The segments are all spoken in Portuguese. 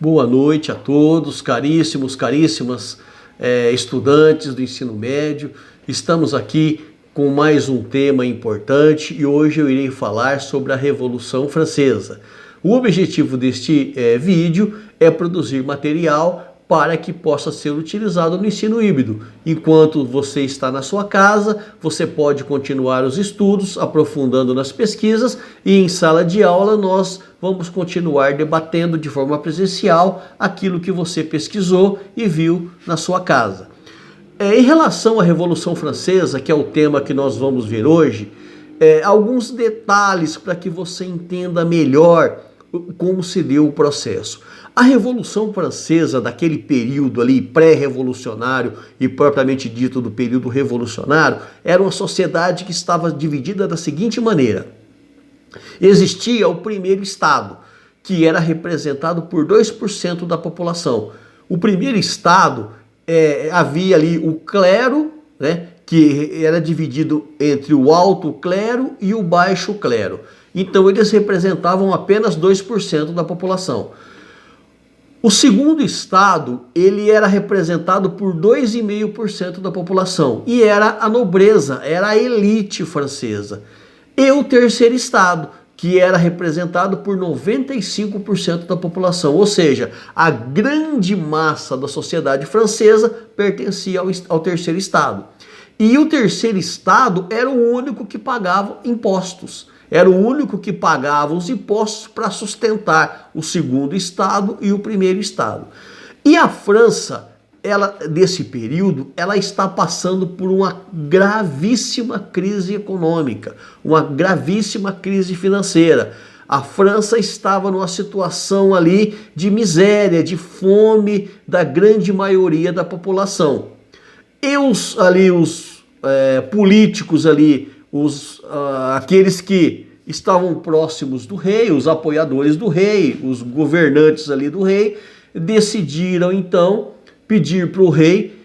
Boa noite a todos, caríssimos, caríssimas estudantes do ensino médio. Estamos aqui com mais um tema importante e hoje eu irei falar sobre a Revolução Francesa. O objetivo deste vídeo é produzir material para que possa ser utilizado no ensino híbrido. Enquanto você está na sua casa, você pode continuar os estudos, aprofundando nas pesquisas, e em sala de aula nós vamos continuar debatendo de forma presencial aquilo que você pesquisou e viu na sua casa. Em relação à Revolução Francesa, que é o tema que nós vamos ver hoje, alguns detalhes para que você entenda melhor como se deu o processo. A Revolução Francesa, daquele período ali pré-revolucionário e propriamente dito do período revolucionário, era uma sociedade que estava dividida da seguinte maneira. Existia o primeiro estado, que era representado por 2% da população. O primeiro estado, havia ali o clero, né, que era dividido entre o alto clero e o baixo clero. Então eles representavam apenas 2% da população. O segundo estado, ele era representado por 2,5% da população e era a nobreza, era a elite francesa. E o terceiro estado, que era representado por 95% da população, ou seja, a grande massa da sociedade francesa pertencia ao terceiro estado. E o terceiro estado era o único que pagava impostos. Era o único que pagava os impostos para sustentar o segundo estado e o primeiro estado. E a França, desse período, ela está passando por uma gravíssima crise econômica, uma gravíssima crise financeira. A França estava numa situação ali de miséria, de fome da grande maioria da população. E os políticos ali, aqueles que estavam próximos do rei, os apoiadores do rei, os governantes ali do rei, decidiram então pedir para o rei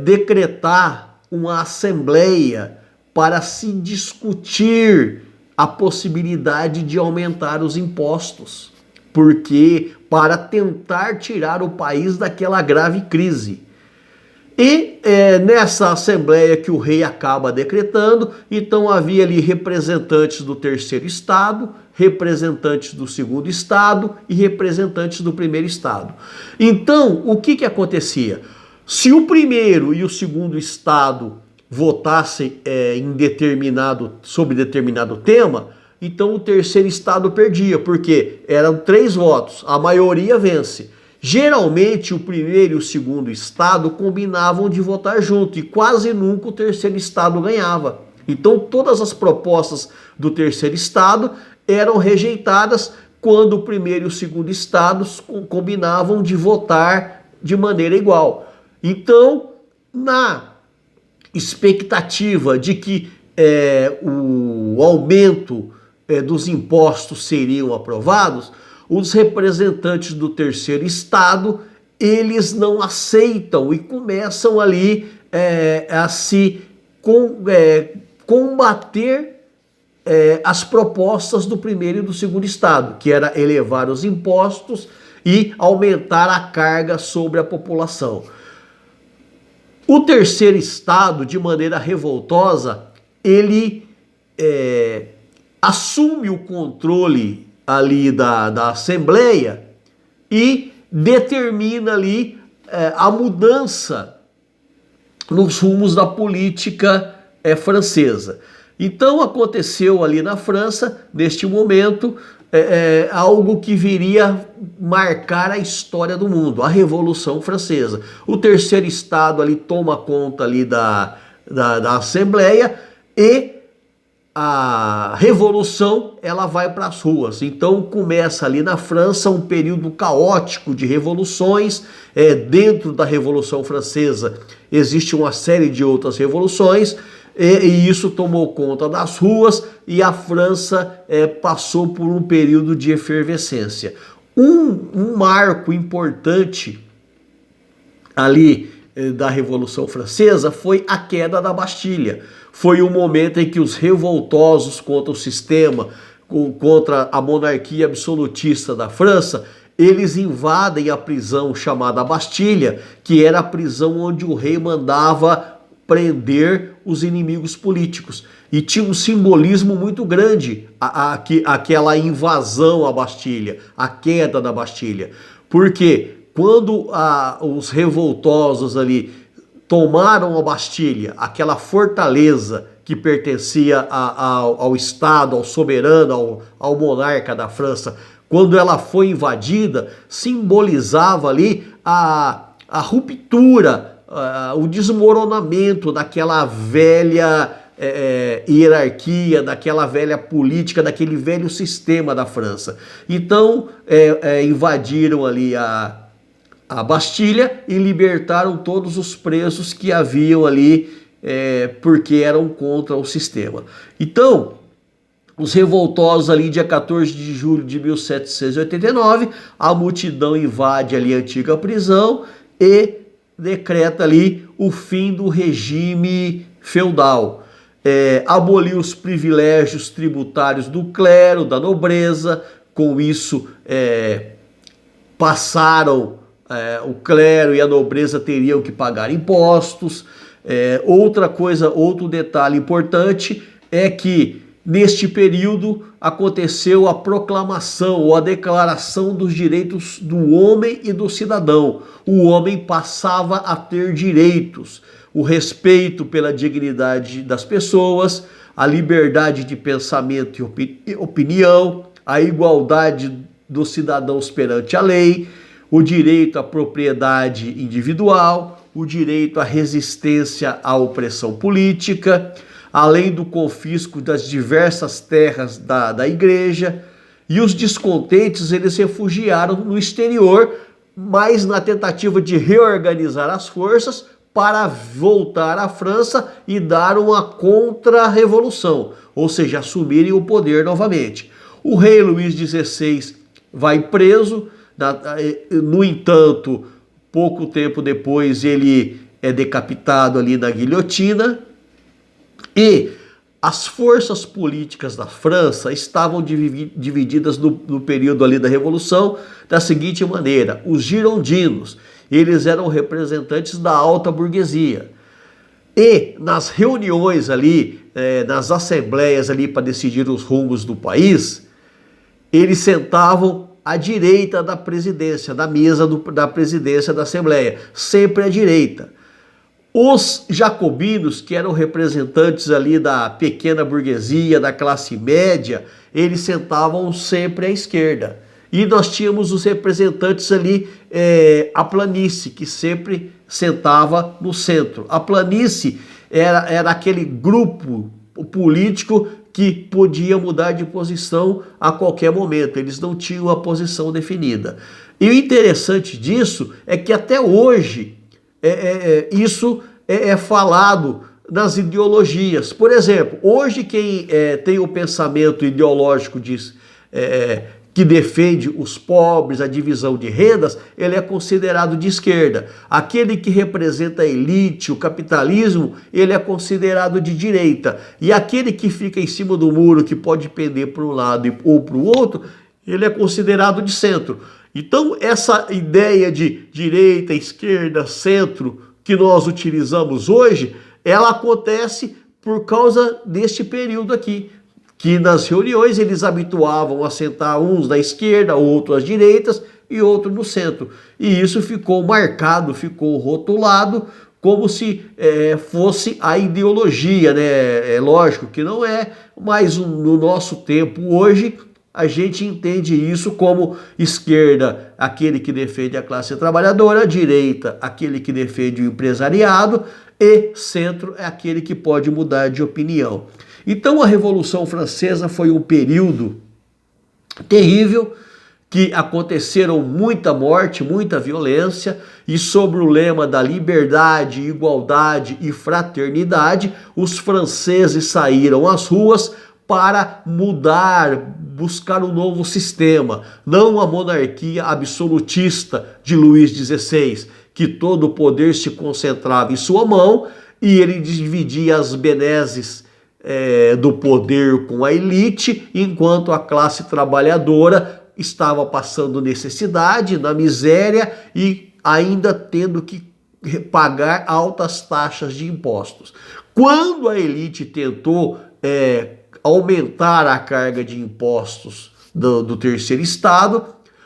decretar uma assembleia para se discutir a possibilidade de aumentar os impostos, porque para tentar tirar o país daquela grave crise. E nessa assembleia que o rei acaba decretando, então havia ali representantes do terceiro estado, representantes do segundo estado e representantes do primeiro estado. Então, o que acontecia? Se o primeiro e o segundo estado votassem sobre determinado tema, então o terceiro estado perdia, porque eram 3 votos, a maioria vence. Geralmente o primeiro e o segundo estado combinavam de votar junto e quase nunca o terceiro estado ganhava. Então todas as propostas do terceiro estado eram rejeitadas quando o primeiro e o segundo estados combinavam de votar de maneira igual. Então, na expectativa de que o aumento dos impostos seriam aprovados, os representantes do terceiro estado, eles não aceitam e começam ali a se combater as propostas do primeiro e do segundo estado, que era elevar os impostos e aumentar a carga sobre a população. O terceiro estado, de maneira revoltosa, ele assume o controle ali da Assembleia e determina ali a mudança nos rumos da política francesa. Então aconteceu ali na França, neste momento, algo que viria marcar a história do mundo, a Revolução Francesa. O terceiro estado ali toma conta ali da Assembleia e a revolução ela vai para as ruas. Então começa ali na França um período caótico de revoluções. Dentro da Revolução Francesa existe uma série de outras revoluções e isso tomou conta das ruas e a França passou por um período de efervescência. Um marco importante ali da Revolução Francesa foi a queda da Bastilha. Foi o momento em que os revoltosos contra o sistema, contra a monarquia absolutista da França, eles invadem a prisão chamada Bastilha, que era a prisão onde o rei mandava prender os inimigos políticos. E tinha um simbolismo muito grande aquela invasão à Bastilha, a queda da Bastilha. Porque quando os revoltosos ali tomaram a Bastilha, aquela fortaleza que pertencia ao Estado, ao soberano, ao monarca da França, quando ela foi invadida, simbolizava ali a ruptura, o desmoronamento daquela velha hierarquia, daquela velha política, daquele velho sistema da França. Então, invadiram ali a Bastilha e libertaram todos os presos que haviam ali, porque eram contra o sistema. Então, os revoltosos ali, dia 14 de julho de 1789, a multidão invade ali a antiga prisão e decreta ali o fim do regime feudal. Aboliu os privilégios tributários do clero, da nobreza. Com isso, passaram, o clero e a nobreza teriam que pagar impostos. Outro detalhe importante é que neste período aconteceu a proclamação ou a declaração dos direitos do homem e do cidadão. O homem passava a ter direitos, o respeito pela dignidade das pessoas, a liberdade de pensamento e opinião, a igualdade dos cidadãos perante a lei, o direito à propriedade individual, o direito à resistência à opressão política, além do confisco das diversas terras da igreja. E os descontentes, eles refugiaram no exterior, mas na tentativa de reorganizar as forças para voltar à França e dar uma contra-revolução, ou seja, assumirem o poder novamente. O rei Luís XVI vai preso, no entanto, pouco tempo depois ele é decapitado ali na guilhotina. E as forças políticas da França estavam divididas no período ali da Revolução da seguinte maneira: os girondinos, eles eram representantes da alta burguesia. E nas reuniões ali, nas assembleias ali para decidir os rumos do país, eles sentavam à direita da presidência, da mesa da presidência da Assembleia, sempre à direita. Os jacobinos, que eram representantes ali da pequena burguesia, da classe média, eles sentavam sempre à esquerda. E nós tínhamos os representantes ali, a planície, que sempre sentava no centro. A planície era aquele grupo político que podia mudar de posição a qualquer momento. Eles não tinham uma posição definida. E o interessante disso é que até hoje isso é falado nas ideologias. Por exemplo, hoje quem tem o pensamento ideológico que defende os pobres, a divisão de rendas, ele é considerado de esquerda. Aquele que representa a elite, o capitalismo, ele é considerado de direita. E aquele que fica em cima do muro, que pode pender para um lado ou para o outro, ele é considerado de centro. Então, essa ideia de direita, esquerda, centro, que nós utilizamos hoje, ela acontece por causa deste período aqui, que nas reuniões eles habituavam a sentar uns na esquerda, outros às direitas e outro no centro. E isso ficou marcado, ficou rotulado como se fosse a ideologia, né? É lógico que não é, mas no nosso tempo hoje a gente entende isso como esquerda, aquele que defende a classe trabalhadora, direita, aquele que defende o empresariado, e centro é aquele que pode mudar de opinião. Então a Revolução Francesa foi um período terrível, que aconteceram muita morte, muita violência, e sobre o lema da liberdade, igualdade e fraternidade, os franceses saíram às ruas para mudar, buscar um novo sistema, não a monarquia absolutista de Luís XVI, que todo o poder se concentrava em sua mão e ele dividia as benesses do poder com a elite, enquanto a classe trabalhadora estava passando necessidade, na miséria e ainda tendo que pagar altas taxas de impostos. Quando a elite tentou aumentar a carga de impostos do terceiro estado,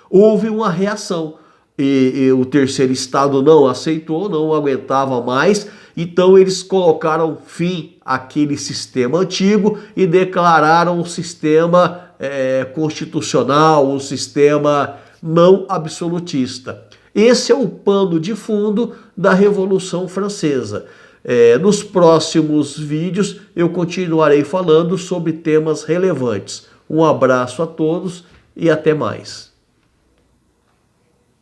houve uma reação. E o terceiro estado não aceitou, não aguentava mais, então eles colocaram fim àquele sistema antigo e declararam um sistema constitucional, um sistema não absolutista. Esse é o pano de fundo da Revolução Francesa. Nos próximos vídeos eu continuarei falando sobre temas relevantes. Um abraço a todos e até mais.